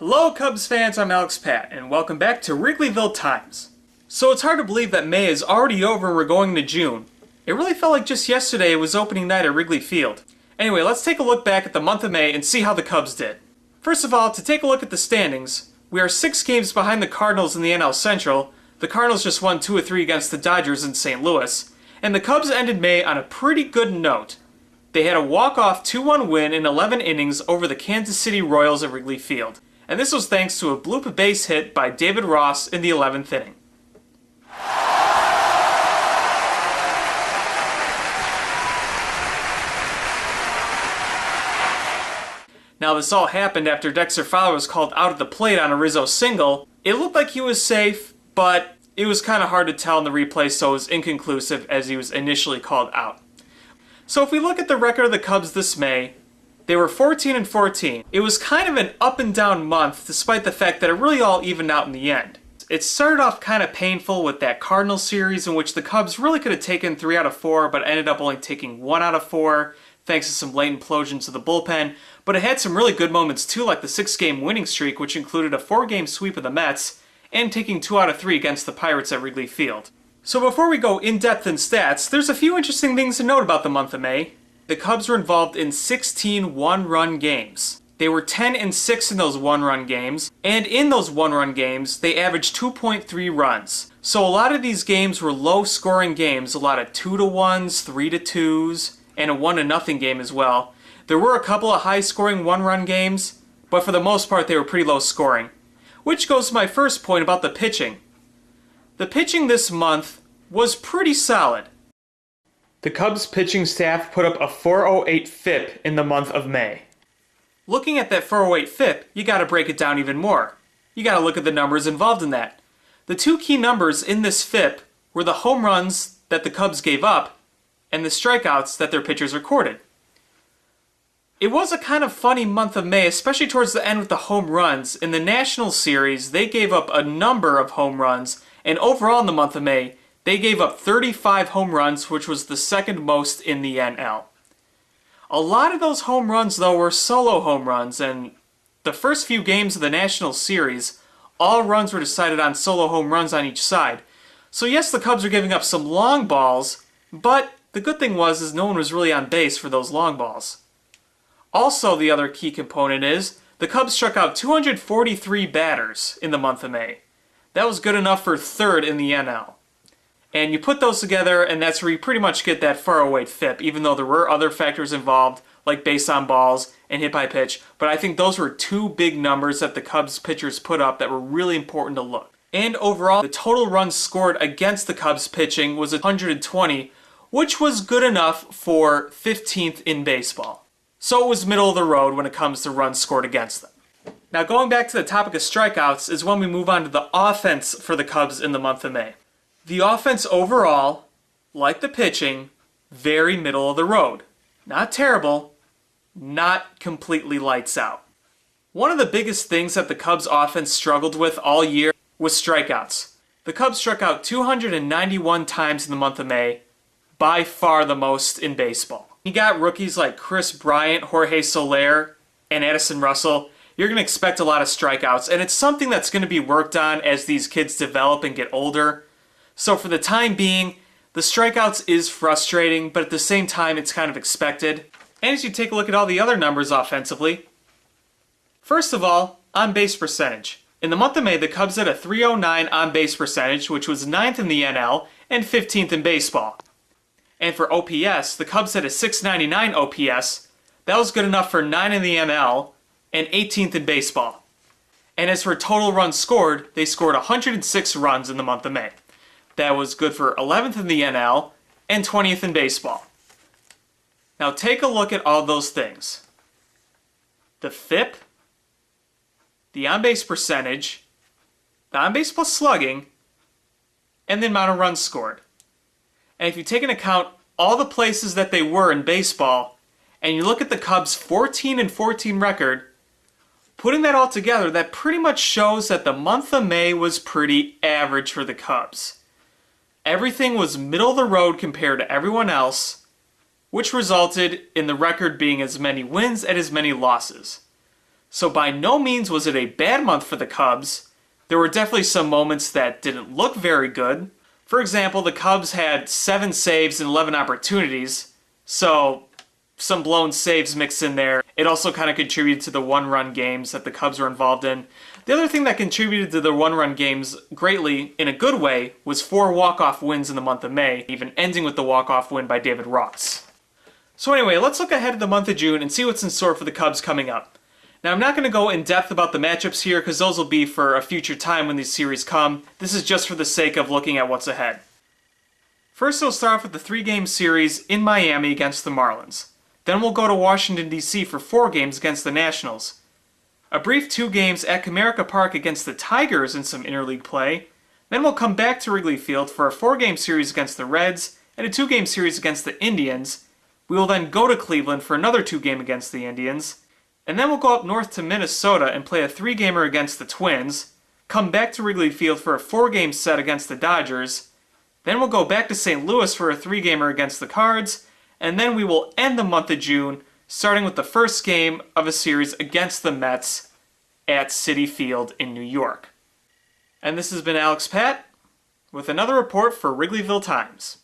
Hello Cubs fans, I'm Alex Pat, and welcome back to Wrigleyville Times. So it's hard to believe that May is already over and we're going into June. It really felt like just yesterday it was opening night at Wrigley Field. Anyway, let's take a look back at the month of May and see how the Cubs did. First of all, to take a look at the standings, we are 6 games behind the Cardinals in the NL Central. The Cardinals just won 2 of 3 against the Dodgers in St. Louis, and the Cubs ended May on a pretty good note. They had a walk-off 2-1 win in 11 innings over the Kansas City Royals at Wrigley Field. And this was thanks to a bloop base hit by David Ross in the 11th inning. Now this all happened after Dexter Fowler was called out at the plate on a Rizzo single. It looked like he was safe, but it was kind of hard to tell in the replay, so it was inconclusive as he was initially called out. So if we look at the record of the Cubs this May, they were 14-14. It was kind of an up and down month, despite the fact that it really all evened out in the end. It started off kind of painful with that Cardinals series in which the Cubs really could have taken 3 out of 4, but ended up only taking 1 out of 4, thanks to some late implosions of the bullpen. But it had some really good moments too, like the 6-game winning streak, which included a 4-game sweep of the Mets, and taking 2 out of 3 against the Pirates at Wrigley Field. So before we go in-depth in stats, there's a few interesting things to note about the month of May. The Cubs were involved in 16 one-run games. They were 10-6 in those one-run games, and in those one-run games, they averaged 2.3 runs. So a lot of these games were low-scoring games, a lot of 2-1s, 3-2s, and a 1-0 game as well. There were a couple of high-scoring one-run games, but for the most part, they were pretty low-scoring. Which goes to my first point about the pitching. The pitching this month was pretty solid. The Cubs pitching staff put up a 4.08 FIP in the month of May. Looking at that 4.08 FIP, you gotta break it down even more. You gotta look at the numbers involved in that. The 2 key numbers in this FIP were the home runs that the Cubs gave up and the strikeouts that their pitchers recorded. It was a kind of funny month of May, especially towards the end with the home runs. In the National Series, they gave up a number of home runs, and overall in the month of May, they gave up 35 home runs, which was the second most in the NL. A lot of those home runs, though, were solo home runs, and the first few games of the National Series, all runs were decided on solo home runs on each side. So yes, the Cubs are giving up some long balls, but the good thing was no one was really on base for those long balls. Also, the other key component is the Cubs struck out 243 batters in the month of May. That was good enough for 3rd in the NL. And you put those together, and that's where you pretty much get that 4.08 FIP, even though there were other factors involved, like base on balls and hit by pitch. But I think those were 2 big numbers that the Cubs pitchers put up that were really important to look. And overall, the total runs scored against the Cubs pitching was 120, which was good enough for 15th in baseball. So it was middle of the road when it comes to runs scored against them. Now going back to the topic of strikeouts is when we move on to the offense for the Cubs in the month of May. The offense overall, like the pitching, very middle of the road. Not terrible, not completely lights out. One of the biggest things that the Cubs offense struggled with all year was strikeouts. The Cubs struck out 291 times in the month of May, by far the most in baseball. You got rookies like Chris Bryant, Jorge Soler, and Addison Russell. You're going to expect a lot of strikeouts, and it's something that's going to be worked on as these kids develop and get older. So for the time being, the strikeouts is frustrating, but at the same time, it's kind of expected. And as you take a look at all the other numbers offensively, first of all, on-base percentage. In the month of May, the Cubs had a .309 on-base percentage, which was 9th in the NL and 15th in baseball. And for OPS, the Cubs had a .699 OPS. That was good enough for 9 in the NL and 18th in baseball. And as for total runs scored, they scored 106 runs in the month of May. That was good for 11th in the NL and 20th in baseball. Now take a look at all those things. The FIP, the on-base percentage, the on-base plus slugging, and the amount of runs scored. And if you take into account all the places that they were in baseball, and you look at the Cubs' 14-14 record, putting that all together, that pretty much shows that the month of May was pretty average for the Cubs. Everything was middle of the road compared to everyone else, which resulted in the record being as many wins and as many losses. So by no means was it a bad month for the Cubs. There were definitely some moments that didn't look very good. For example, the Cubs had 7 saves and 11 opportunities, so some blown saves mixed in there. It also kind of contributed to the one-run games that the Cubs were involved in. The other thing that contributed to the one-run games greatly, in a good way, was 4 walk-off wins in the month of May, even ending with the walk-off win by David Ross. So anyway, let's look ahead to the month of June and see what's in store for the Cubs coming up. Now, I'm not going to go in depth about the matchups here because those will be for a future time when these series come. This is just for the sake of looking at what's ahead. First, we'll start off with the 3-game series in Miami against the Marlins. Then we'll go to Washington, D.C. for 4 games against the Nationals. A brief 2 games at Comerica Park against the Tigers in some interleague play. Then we'll come back to Wrigley Field for a 4-game series against the Reds and a 2-game series against the Indians. We will then go to Cleveland for another 2-game against the Indians. And then we'll go up north to Minnesota and play a 3-gamer against the Twins, come back to Wrigley Field for a 4-game set against the Dodgers, then we'll go back to St. Louis for a 3-gamer against the Cards, and then we will end the month of June starting with the first game of a series against the Mets at Citi Field in New York. And this has been Alex Pat with another report for Wrigleyville Times.